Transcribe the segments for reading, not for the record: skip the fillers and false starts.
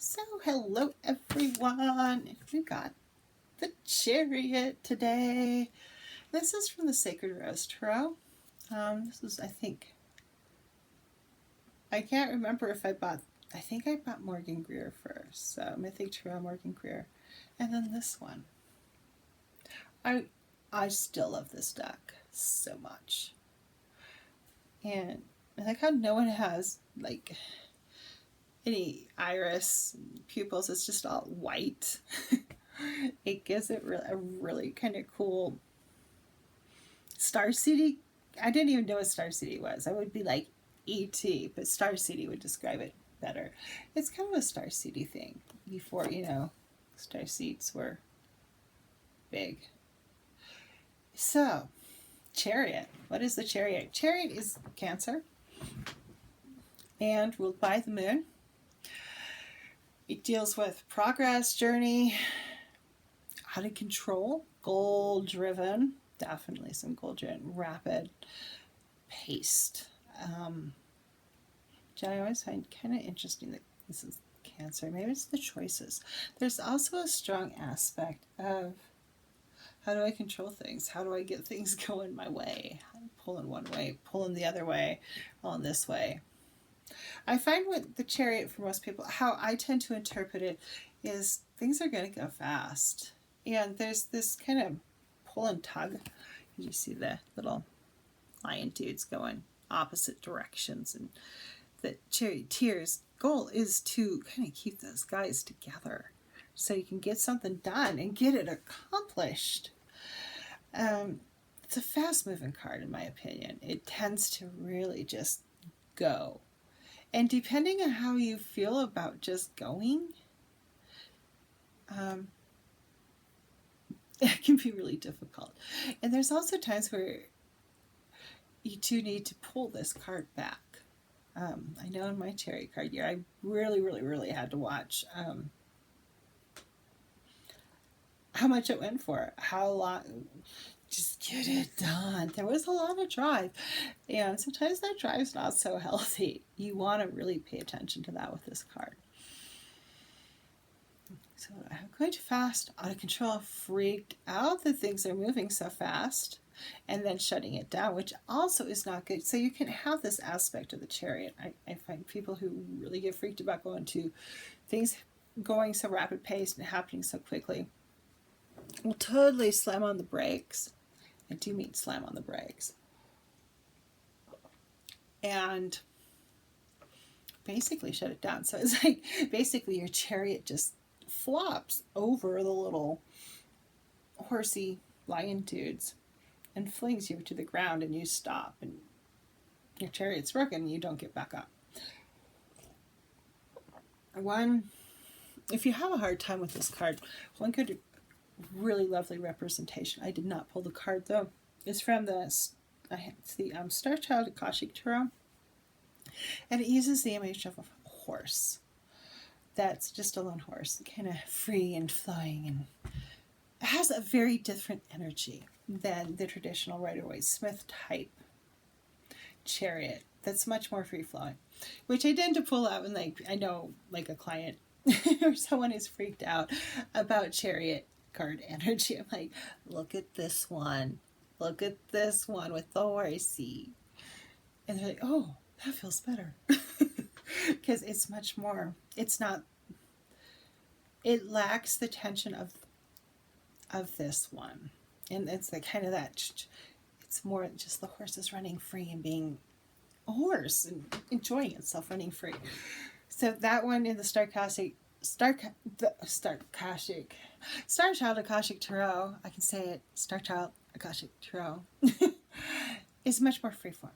So, hello everyone. We got the Chariot today. This is from the Sacred Rose Tarot. This is, I can't remember if I think I bought Morgan Greer first. So, Mythic Tarot, Morgan Greer. And then this one. I still love this deck so much. And I like how no one has, any iris pupils. It's just all white. It gives it a really kind of cool Star City. I didn't even know what Star City was. I would be like E.T., but Star City would describe it better. It's kind of a Star City thing before, Star Seeds were big. So, Chariot. What is the Chariot? Chariot is Cancer and ruled by the moon. It deals with progress, journey, out of control, goal-driven, definitely some goal-driven, rapid, paced. Which I always find kind of interesting that this is Cancer. Maybe it's the choices. There's also a strong aspect of how do I control things? How do I get things going my way? Pulling one way, pulling the other way, pulling this way. I find with the Chariot, for most people, how I tend to interpret it is things are going to go fast. And there's this kind of pull and tug. You see the little lion dudes going opposite directions. And the Charioteer's goal is to kind of keep those guys together so you can get something done and get it accomplished. It's a fast-moving card, in my opinion. It tends to really just go. And depending on how you feel about just going, it can be really difficult. And there's also times where you do need to pull this card back. I know in my Chariot card year, I really had to watch how much it went for, how long, just get it done. There was a lot of drive, and sometimes that drive's not so healthy. You want to really pay attention to that with this card. So I'm going too fast, out of control, freaked out that things are moving so fast, and then shutting it down, which also is not good. So you can have this aspect of the Chariot. I find people who really get freaked about things going so rapid paced and happening so quickly will totally slam on the brakes. I do mean slam on the brakes. And basically shut it down. So it's like basically your Chariot just flops over the little horsey lion dudes and flings you to the ground, and you stop, and your Chariot's broken and you don't get back up. If you have a hard time with this card, one good really lovely representation, I did not pull the card though, is from the Star Child Akashic Tarot, and it uses the image of a horse that's just a lone horse, kind of free and flying, and it has a very different energy than the traditional Rider-Waite-Smith type Chariot that's much more free-flowing, which I tend to pull out when I know a client or someone is freaked out about Chariot card energy. I'm like, look at this one with the horsey, and they're like, oh, that feels better. Because it's much more, it lacks the tension of this one, and it's it's more just the horse is running free and being a horse and enjoying itself running free. So that one in the Star Child Akashic Tarot, I can say it, Star Child Akashic Tarot, is much more freeform.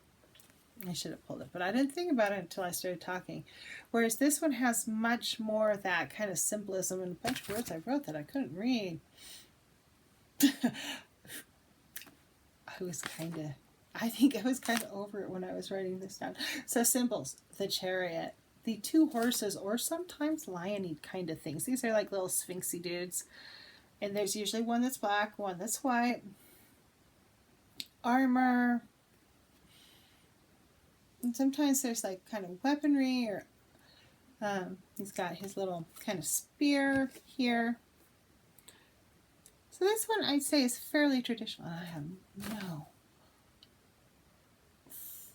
I should have pulled it, but I didn't think about it until I started talking. Whereas this one has much more of that kind of symbolism and a bunch of words I wrote that I couldn't read. I think I was kind of over it when I was writing this down. So symbols, the Chariot, the two horses, or sometimes lion-y kind of things. These are like little sphinxy dudes. And there's usually one that's black, one that's white. Armor. And sometimes there's kind of weaponry or He's got his little kind of spear here. So this one I'd say is fairly traditional. I have no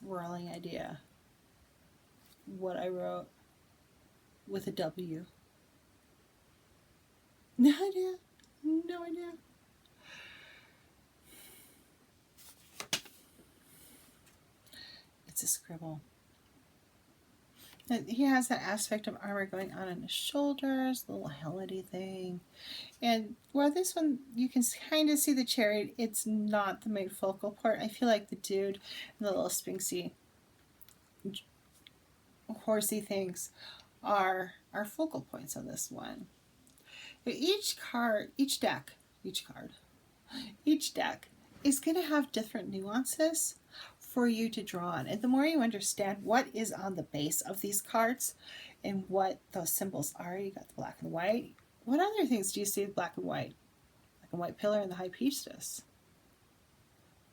whirling idea what I wrote with a W. No idea. No idea. It's a scribble. And he has that aspect of armor going on his shoulders, the little helmety thing. And while this one, you can kind of see the chariot, it's not the main focal point. I feel like the dude and the little sphinxy, horsey things are focal points on this one. But each deck is going to have different nuances for you to draw on. And the more you understand what is on the base of these cards and what those symbols are, you got the black and white. What other things do you see with black and white? Black and white pillar and the high priestess.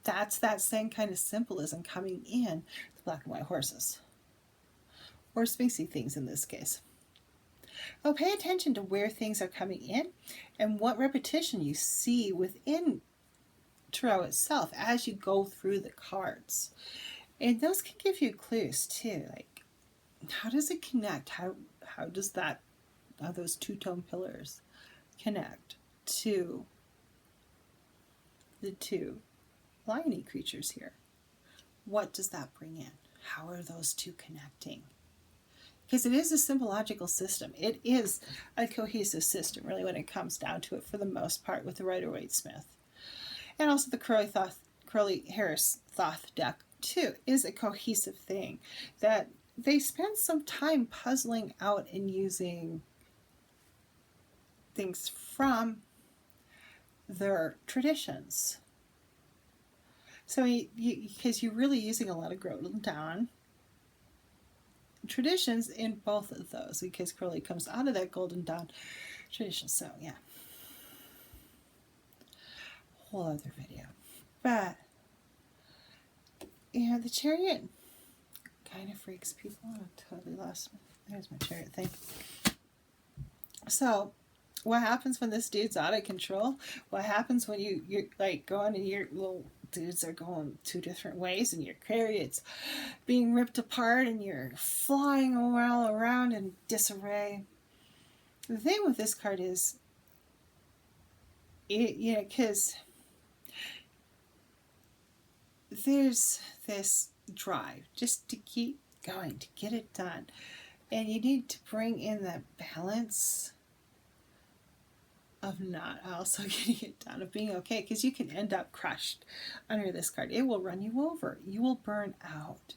That's that same kind of symbolism coming in the black and white horses. Or sphinxy things in this case. Oh, pay attention to where things are coming in and what repetition you see within Tarot itself as you go through the cards. And those can give you clues too, like how does it connect? How does that those two-tone pillars connect to the two liony creatures here? What does that bring in? How are those two connecting? Because it is a symbological system. It is a cohesive system, really, when it comes down to it, for the most part, with the Rider-Waite-Smith. And also the Crowley-Harris Thoth deck, too, is a cohesive thing that they spend some time puzzling out and using things from their traditions. So because you're really using a lot of Golden Dawn traditions in both of those, because Crowley comes out of that Golden Dawn tradition. So yeah, whole other video. But yeah, the Chariot kind of freaks people out. Totally lost me. There's my Chariot thing. So what happens when this dude's out of control? What happens when you're like going and your little dudes are going two different ways and your Chariot's being ripped apart and you're flying all around in disarray? The thing with this card is, because there's this drive just to keep going, to get it done. And you need to bring in that balance of not also getting it done, of being okay, because you can end up crushed under this card. It will run you over. You will burn out.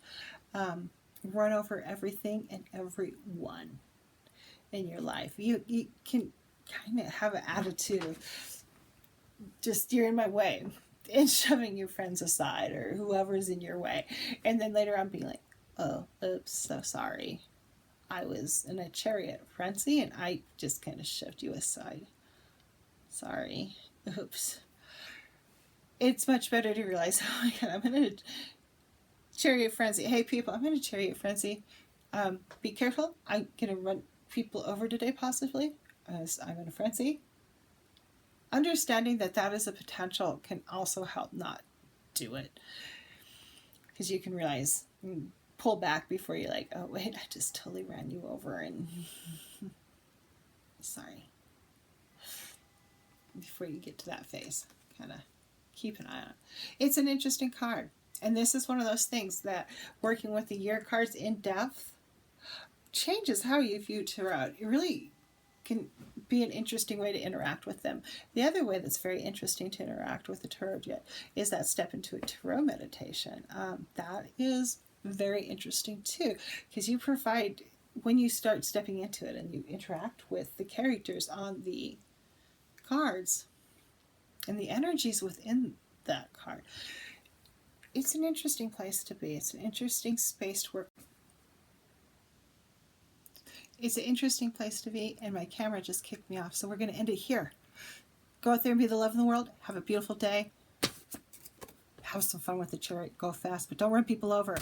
Run over everything and everyone in your life. You can kind of have an attitude of just, you're in my way, and shoving your friends aside or whoever's in your way. And then later on being like, oh, oops, so sorry. I was in a chariot frenzy and I just kind of shoved you aside. Sorry. Oops. It's much better to realize, oh my God, I'm in a chariot frenzy. Hey people, I'm in a chariot frenzy. Be careful. I'm going to run people over today possibly, as I'm in a frenzy. Understanding that that is a potential can also help not do it. Because you can realize, pull back before you're like, oh wait, I just totally ran you over and sorry. Before you get to that phase, kind of keep an eye on it. It's an interesting card. And this is one of those things that working with the year cards in depth changes how you view Tarot. It really can be an interesting way to interact with them. The other way that's very interesting to interact with the Tarot is that step into a Tarot meditation. That is very interesting too, because you provide, when you start stepping into it and you interact with the characters on the cards and the energies within that card, it's an interesting place to be. It's an interesting space to work. It's an interesting place to be, and my camera just kicked me off, so we're going to end it here. Go out there and be the love in the world. Have a beautiful day. Have some fun with the Chariot. Go fast, but don't run people over.